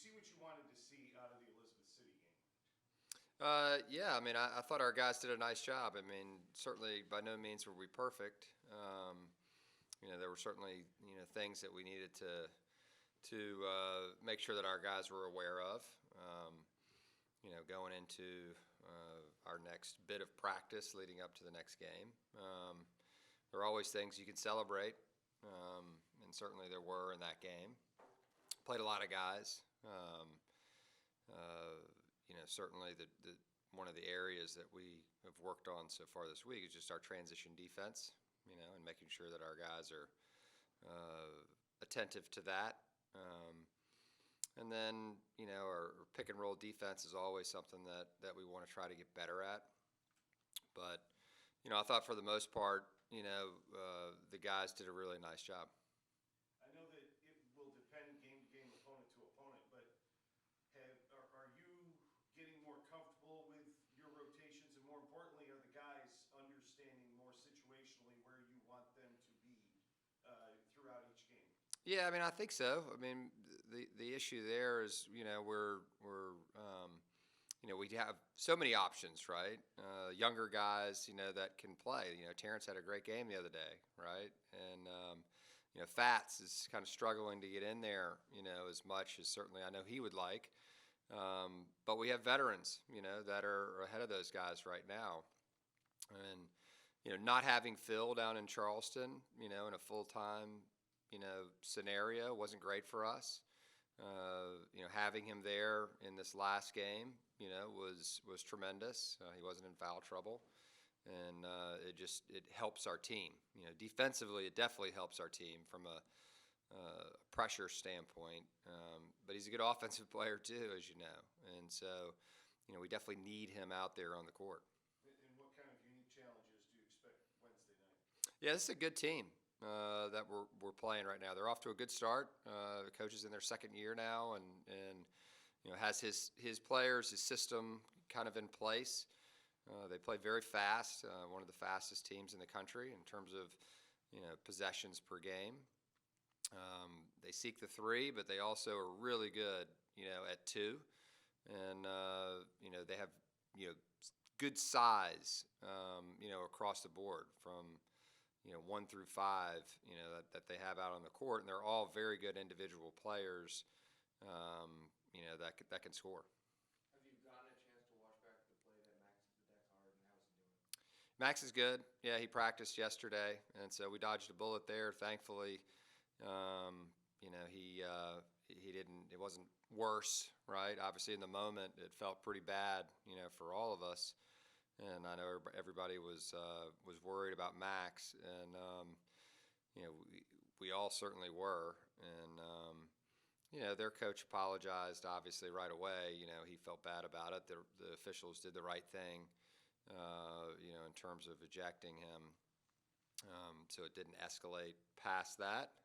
see what you wanted to see out of the Elizabeth City game? Yeah, I mean, I thought our guys did a nice job. I mean, certainly by no means were we perfect. There were certainly things that we needed to make sure that our guys were aware of. Going into our next bit of practice leading up to the next game. There are always things you can celebrate, and certainly there were in that game. Played a lot of guys. Certainly one of the areas that we have worked on so far this week is just our transition defense, and making sure that our guys are attentive to that. And then, our pick and roll defense is always something that we want to try to get better at. But, I thought for the most part, the guys did a really nice job. I know that it will depend game to game, opponent to opponent, but are you getting more comfortable with your rotations? And more importantly, are the guys understanding more situationally where you want them to be throughout each game? Yeah, I mean, I think so. I mean, the issue there is, we have so many options, right? Younger guys, that can play. Terrence had a great game the other day, right? And Fats is kind of struggling to get in there, as much as certainly I know he would like. But we have veterans, that are ahead of those guys right now. And not having Phil down in Charleston, in a full-time scenario wasn't great for us. Having him there in this last game, was tremendous. He wasn't in foul trouble, and it helps our team. Defensively, it definitely helps our team from a pressure standpoint. But he's a good offensive player too, as you know, and so we definitely need him out there on the court. And what kind of unique challenges do you expect Wednesday night? Yeah, this is a good team that we're playing right now. They're off to a good start. The coach is in their second year now, and has his players, his system kind of in place. They play very fast, one of the fastest teams in the country in terms of possessions per game. They seek the three, but they also are really good at two, and they have good size across the board from 1 through 5, that they have out on the court, and they're all very good individual players, that can score. Have you gotten a chance to watch back the play that Max did to Dex Hard, and how's he doing? Max is good. Yeah, he practiced yesterday, and so we dodged a bullet there. Thankfully, he didn't. It wasn't worse, right? Obviously, in the moment, it felt pretty bad, for all of us. And I know everybody was worried about Max, and we all certainly were. And their coach apologized obviously right away. He felt bad about it. The officials did the right thing, in terms of ejecting him. So it didn't escalate past that,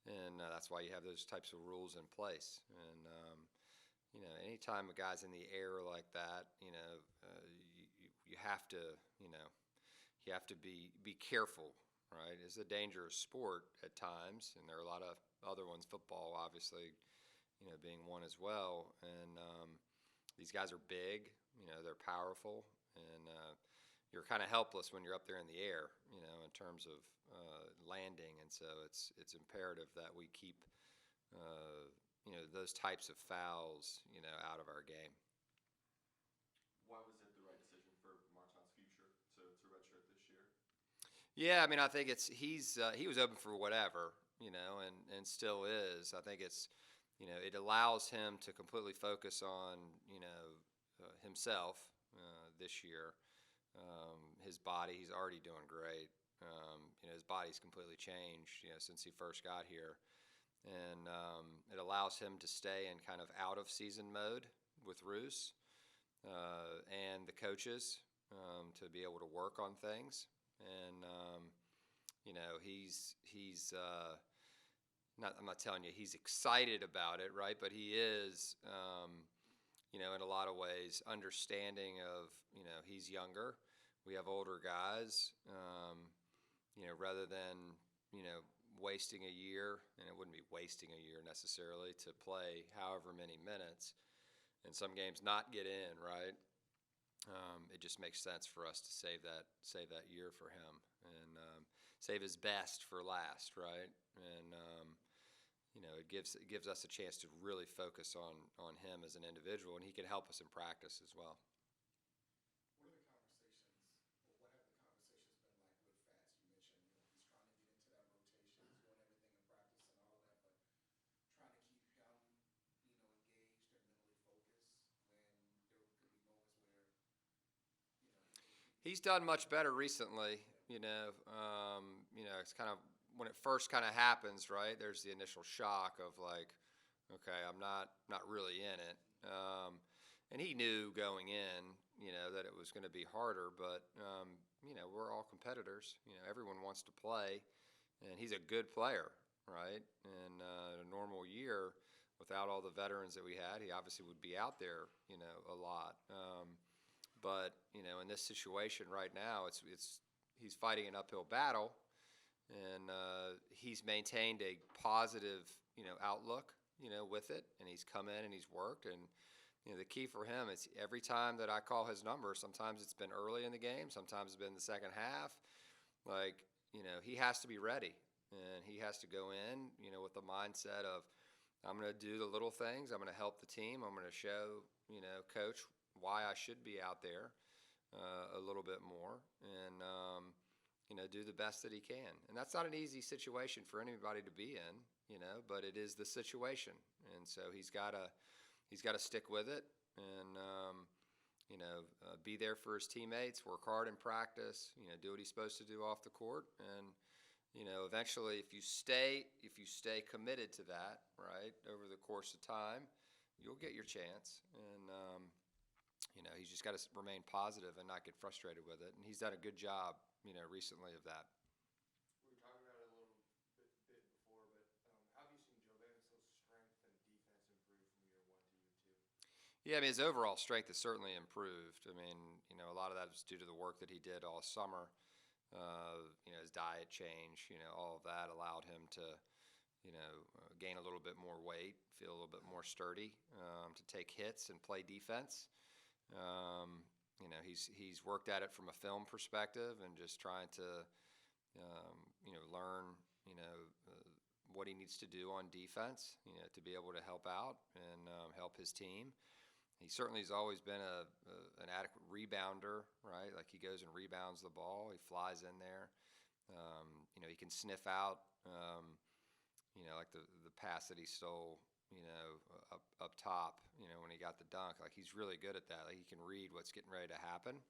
and that's why you have those types of rules in place. And anytime a guy's in the air like that, you have to, be careful, right? It's a dangerous sport at times, and there are a lot of other ones. Football, obviously, being one as well. And these guys are big, they're powerful, and you're kind of helpless when you're up there in the air, in terms of landing. And so it's imperative that we keep, those types of fouls, out of our game. Why was it the right decision for Martin's future to redshirt this year? Yeah, I mean, I think he was open for whatever, and still is. I think it's, it allows him to completely focus on, himself this year. His body, he's already doing great. His body's completely changed, since he first got here. And it allows him to stay in kind of out of season mode with Roos and the coaches, to be able to work on things. And he's not. I'm not telling you he's excited about it, right? But he is, in a lot of ways, understanding of, he's younger. We have older guys, rather than, wasting a year, and it wouldn't be wasting a year necessarily to play however many minutes, and some games not get in, right? It just makes sense for us to save that year for him, and save his best for last, right? And it gives us a chance to really focus on him as an individual, and he can help us in practice as well. What are the conversations, or what have the conversations been like with Fats? You mentioned, he's trying to get into that rotation, he's doing everything in practice and all of that, but trying to keep him, engaged and mentally focused when there could be moments where, He's done much better recently. It's kind of when it first kind of happens, right? There's the initial shock of like, okay, I'm not really in it. And he knew going in, that it was going to be harder. But we're all competitors. Everyone wants to play, and he's a good player, right? And in a normal year, without all the veterans that we had, he obviously would be out there, a lot. But in this situation right now, he's fighting an uphill battle, and he's maintained a positive outlook with it, and he's come in and he's worked. And the key for him is every time that I call his number, sometimes it's been early in the game, sometimes it's been the second half. Like he has to be ready, and he has to go in with the mindset of, I'm going to do the little things, I'm going to help the team, I'm going to show coach why I should be out there a little bit more, and do the best that he can. And that's not an easy situation for anybody to be in, but it is the situation, and so he's got to stick with it, and be there for his teammates, work hard in practice, do what he's supposed to do off the court, and eventually if you stay committed to that, right, over the course of time, you'll get your chance. And he's just got to remain positive and not get frustrated with it. And he's done a good job, recently of that. We were talking about it a little bit before, but how have you seen Joe Vanderstill's strength and defense improve from year 1 to year 2? Yeah, I mean, his overall strength has certainly improved. I mean, a lot of that was due to the work that he did all summer. His diet change, all of that allowed him to, gain a little bit more weight, feel a little bit more sturdy, to take hits and play defense. He's worked at it from a film perspective and just trying to, learn, what he needs to do on defense, to be able to help out and help his team. He certainly has always been an adequate rebounder, right? Like he goes and rebounds the ball. He flies in there. He can sniff out, like the pass that he stole, up top, when he got the dunk. Like he's really good at that. Like he can read what's getting ready to happen,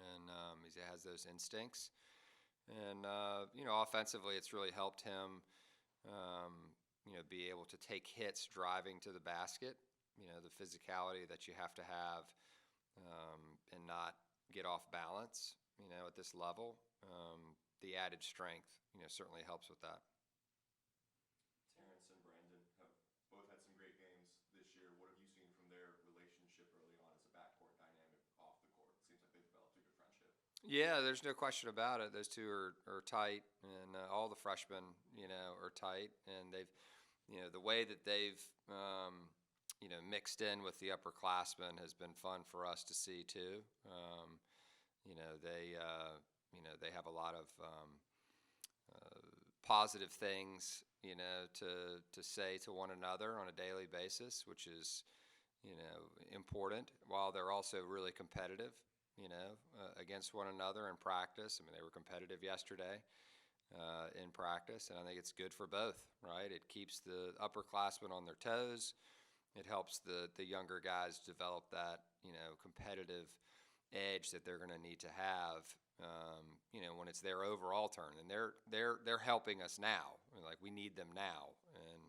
and he has those instincts. And offensively, it's really helped him, be able to take hits driving to the basket. The physicality that you have to have, and not get off balance, at this level. The added strength, certainly helps with that. Terrence and Brandon have both had some great games this year. What have you seen from their relationship early on as a backcourt dynamic off the court? It seems like they've developed a good friendship. Yeah, there's no question about it. Those two are tight, and all the freshmen, are tight, and they've, the way that they've, mixed in with the upperclassmen has been fun for us to see too. They have a lot of positive things, to say to one another on a daily basis, which is, important, while they're also really competitive, against one another in practice. I mean, they were competitive yesterday in practice, and I think it's good for both, right? It keeps the upperclassmen on their toes. It helps the younger guys develop that, competitive edge that they're going to need to have, when it's their overall turn. And they're helping us now. Like, we need them now. And,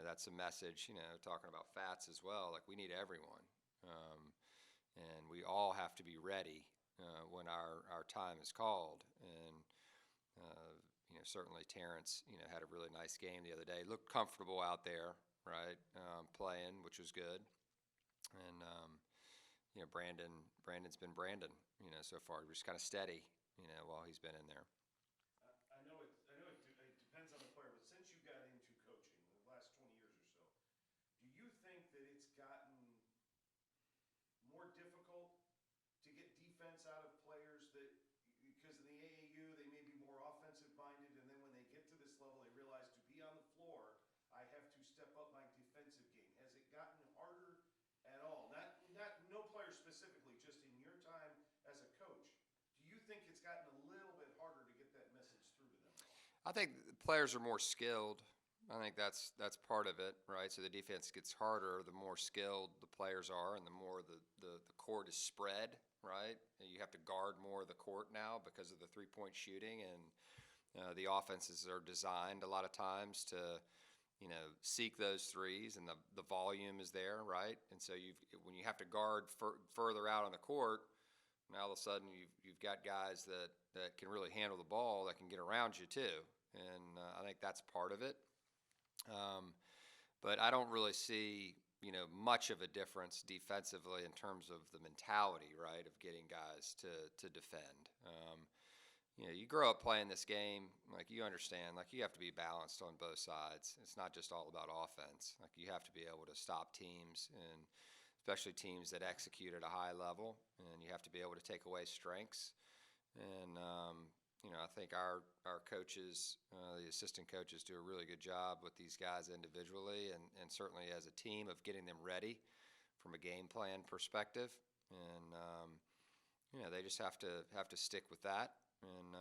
that's a message, talking about Fats as well. Like, we need everyone. And we all have to be ready when our time is called. And, certainly Terrence, had a really nice game the other day. Looked comfortable out there, right, playing, which was good. And, Brandon's been Brandon, so far. Just kind of steady, while he's been in there. I know it depends gotten more difficult to get defense out of players that, because in the AAU, they may be more offensive minded, and then when they get to this level, they realize to be on the floor, I have to step up my defensive game. Has it gotten harder at all? Not no player specifically, just in your time as a coach. Do you think it's gotten a little bit harder to get that message through to them? I think the players are more skilled. I think that's part of it, right? So the defense gets harder the more skilled the players are, and the more the court is spread, right? And you have to guard more of the court now because of the three-point shooting, and the offenses are designed a lot of times to, seek those threes, and the volume is there, right? And so when you have to guard further out on the court, now all of a sudden you've got guys that can really handle the ball, that can get around you too, and I think that's part of it. But I don't really see, much of a difference defensively in terms of the mentality, right, of getting guys to defend. You grow up playing this game, like you understand, like you have to be balanced on both sides. It's not just all about offense. Like you have to be able to stop teams, and especially teams that execute at a high level, and you have to be able to take away strengths. And I think our coaches, the assistant coaches, do a really good job with these guys individually, and certainly as a team, of getting them ready from a game plan perspective. And they just have to stick with that, and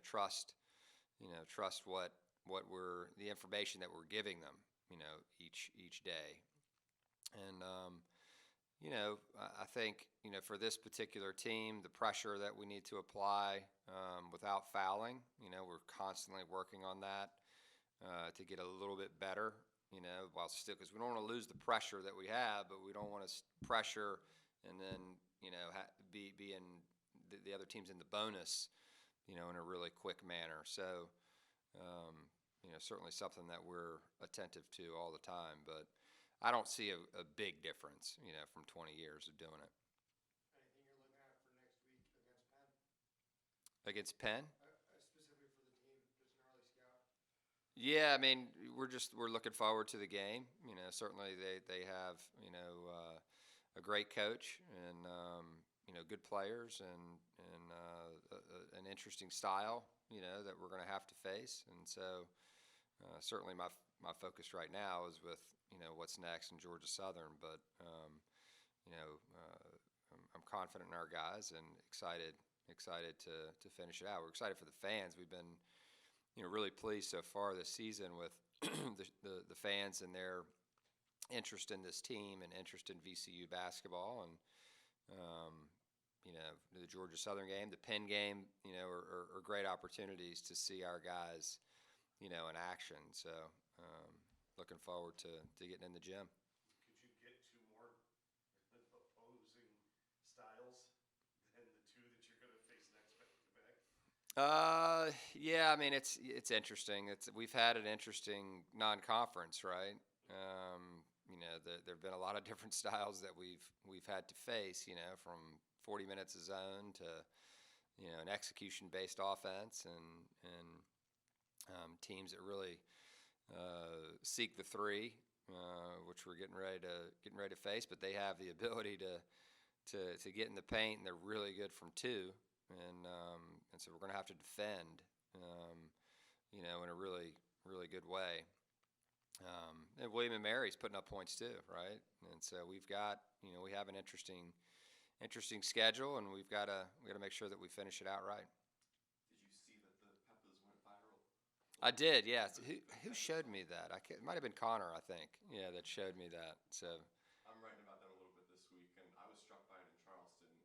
trust what the information that we're giving them, each day. And I think, for this particular team, the pressure that we need to apply without fouling, we're constantly working on that to get a little bit better, while still, because we don't want to lose the pressure that we have, but we don't want to pressure and then, be in the other team's in the bonus, in a really quick manner. So, certainly something that we're attentive to all the time, but I don't see a big difference, from 20 years of doing it. Anything you're looking at for next week against Penn? Against Penn? Specifically for the team, just an early scout. Yeah, I mean, we're looking forward to the game. Certainly they have, a great coach, and good players, and an interesting style, that we're going to have to face. And so certainly my focus right now is with, what's next in Georgia Southern, but I'm confident in our guys, and excited to finish it out. We're excited for the fans. We've been, really pleased so far this season with the fans and their interest in this team and interest in VCU basketball. And the Georgia Southern game, the Penn game, are great opportunities to see our guys, in action. So looking forward to getting in the gym. Could you get two more opposing styles than the two that you're going to face next back-to-back? Yeah, I mean, it's interesting. We've had an interesting non-conference, right? There've been a lot of different styles that we've had to face, from 40 minutes of zone to, an execution-based offense, and teams that really seek the three, which we're getting ready to face. But they have the ability to get in the paint, and they're really good from two, and so we're going to have to defend, in a really, really good way. And William and Mary's putting up points too, right? And so we've got, we have an interesting schedule, and we've got to make sure that we finish it out right. Did you see that the Peppers went viral? I did, yeah. Who showed me that? It might have been Connor, I think. Yeah, that showed me that. So I'm writing about that a little bit this week, and I was struck by it in Charleston and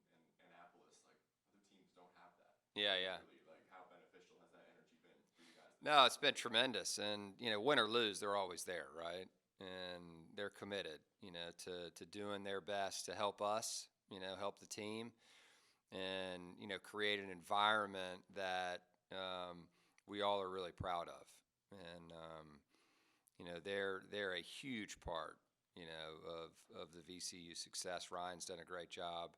Annapolis. Like, other teams don't have that. yeah. Really, like, how beneficial has that energy been for you guys? No, it's been tremendous, and win or lose, they're always there, right? And they're committed, to doing their best to help us, help the team, and create an environment that we all are really proud of. And they're a huge part, of the VCU success. Ryan's done a great job.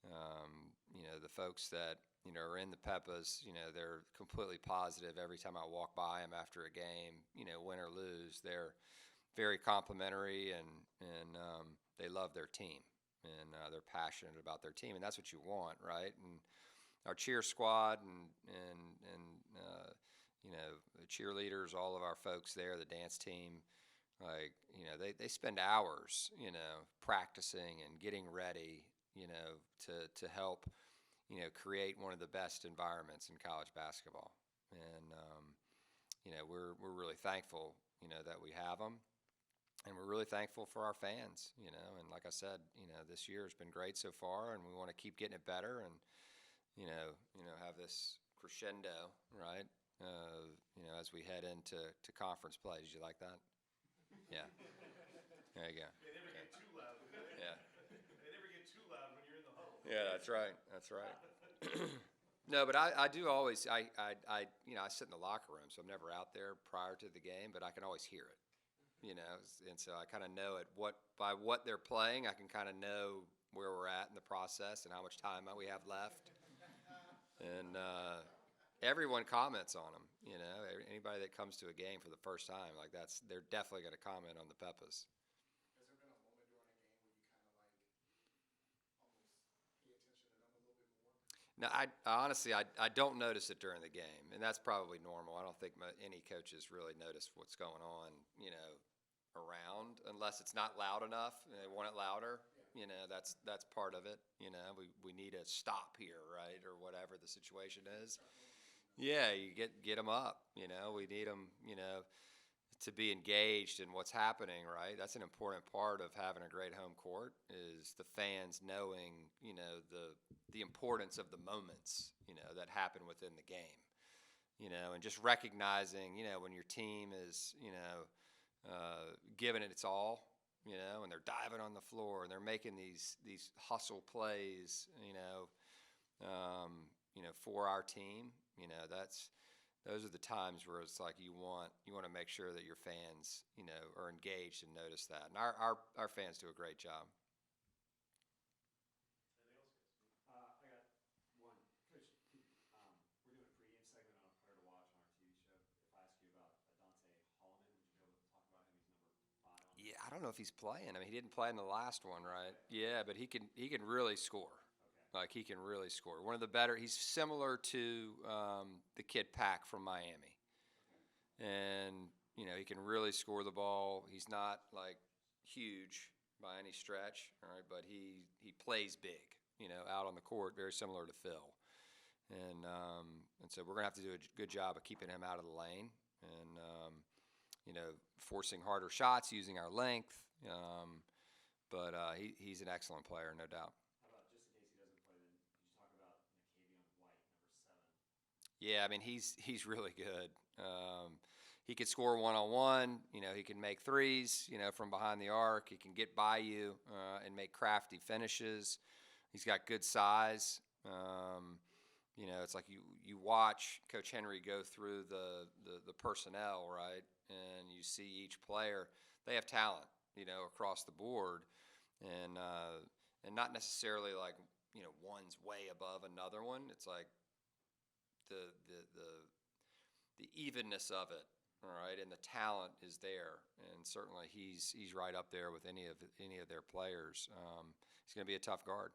The folks that are in the Peppas, they're completely positive every time I walk by them after a game, win or lose. They're very complimentary, and they love their team, and they're passionate about their team, and that's what you want, right? And our cheer squad and you know, the cheerleaders, all of our folks there, the dance team, like, you know, they spend hours, you know, practicing and getting ready, you know, to help, you know, create one of the best environments in college basketball. And you know, we're really thankful, you know, that we have them, and we're really thankful for our fans, you know. And like I said, you know, this year has been great so far, and we want to keep getting it better, and you know, have this crescendo, right? You know, as we head into conference play. Did you like that? Yeah. There you go. They never get too loud, do they? Yeah. They never get too loud when you're in the huddle. Yeah, that's right. That's right. No, but I do always, you know, I sit in the locker room, so I'm never out there prior to the game, but I can always hear it, you know, and so I kind of know by what they're playing, I can kind of know where we're at in the process and how much time we have left. And everyone comments on them, you know, anybody that comes to a game for the first time, like they're definitely going to comment on the Peppers. Has there been a moment during a game where you kind of like almost pay attention to them a little bit more? No, I honestly, I don't notice it during the game, and that's probably normal. I don't think any coaches really notice what's going on, you know, around, unless it's not loud enough and they want it louder. You know, that's part of it. You know, we need a stop here, right, or whatever the situation is. Yeah, you get them up. You know, we need them, you know, to be engaged in what's happening, right? That's an important part of having a great home court, is the fans knowing, you know, the importance of the moments, you know, that happen within the game, you know, and just recognizing, you know, when your team is, you know, giving it its all, you know, and they're diving on the floor and they're making these hustle plays, you know, for our team, you know, those are the times where it's like you want to make sure that your fans, you know, are engaged and notice that. And our fans do a great job. I got one. Coach, we're doing a pregame segment on a player to watch on our TV show. If I ask you about Dante Holloman, would you be able to talk about him? He's number 5 on. Yeah, I don't know if he's playing. I mean, he didn't play in the last one, right? Yeah, but he can really score. Okay. Like, he can really score. One of the better. He's similar to the kid Pack from Miami. And, you know, he can really score the ball. He's not, like, huge by any stretch, all right, but he plays big, you know, out on the court, very similar to Phil. And so we're going to have to do a good job of keeping him out of the lane and, you know, forcing harder shots, using our length. But he's an excellent player, no doubt. How about, just in case he doesn't play, then did you talk about Nacavion White, number 7? Yeah, I mean, he's really good. He could score one-on-one. You know, he can make threes, you know, from behind the arc. He can get by you and make crafty finishes. He's got good size. You know, it's like you watch Coach Henry go through the personnel, right, and you see each player. They have talent, you know, across the board, and not necessarily like, you know, one's way above another one. It's like the evenness of it, all right, and the talent is there, and certainly he's right up there with any of their players. He's going to be a tough guard.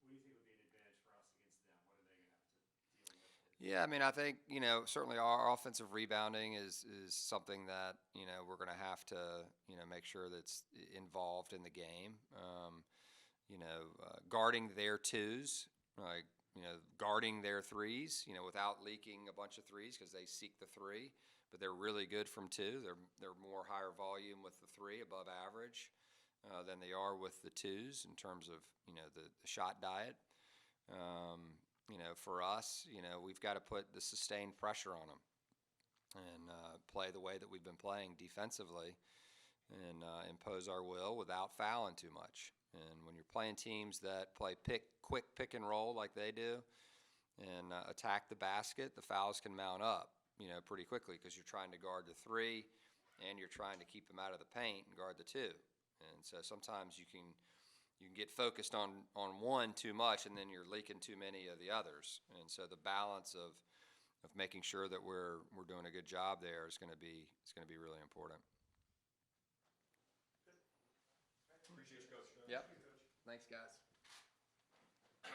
What do you think would be an advantage for us against them? What are they going to have to deal with? Yeah, I mean, I think, you know, certainly our offensive rebounding is something that, you know, we're going to have to, you know, make sure that's involved in the game. You know, guarding their twos, like, you know, guarding their threes, you know, without leaking a bunch of threes, because they seek the three, but they're really good from two. They're more higher volume with the three, above average, than they are with the twos in terms of, you know, the shot diet. You know, for us, you know, we've got to put the sustained pressure on them and play the way that we've been playing defensively and impose our will without fouling too much. And when you're playing teams that play quick pick and roll like they do and attack the basket, the fouls can mount up, you know, pretty quickly, because you're trying to guard the three and you're trying to keep them out of the paint and guard the two. And so sometimes you can get focused on one too much, and then you're leaking too many of the others. And so the balance of making sure that we're doing a good job there is going to be really important. Appreciate you, Coach. Yep. Thanks, guys.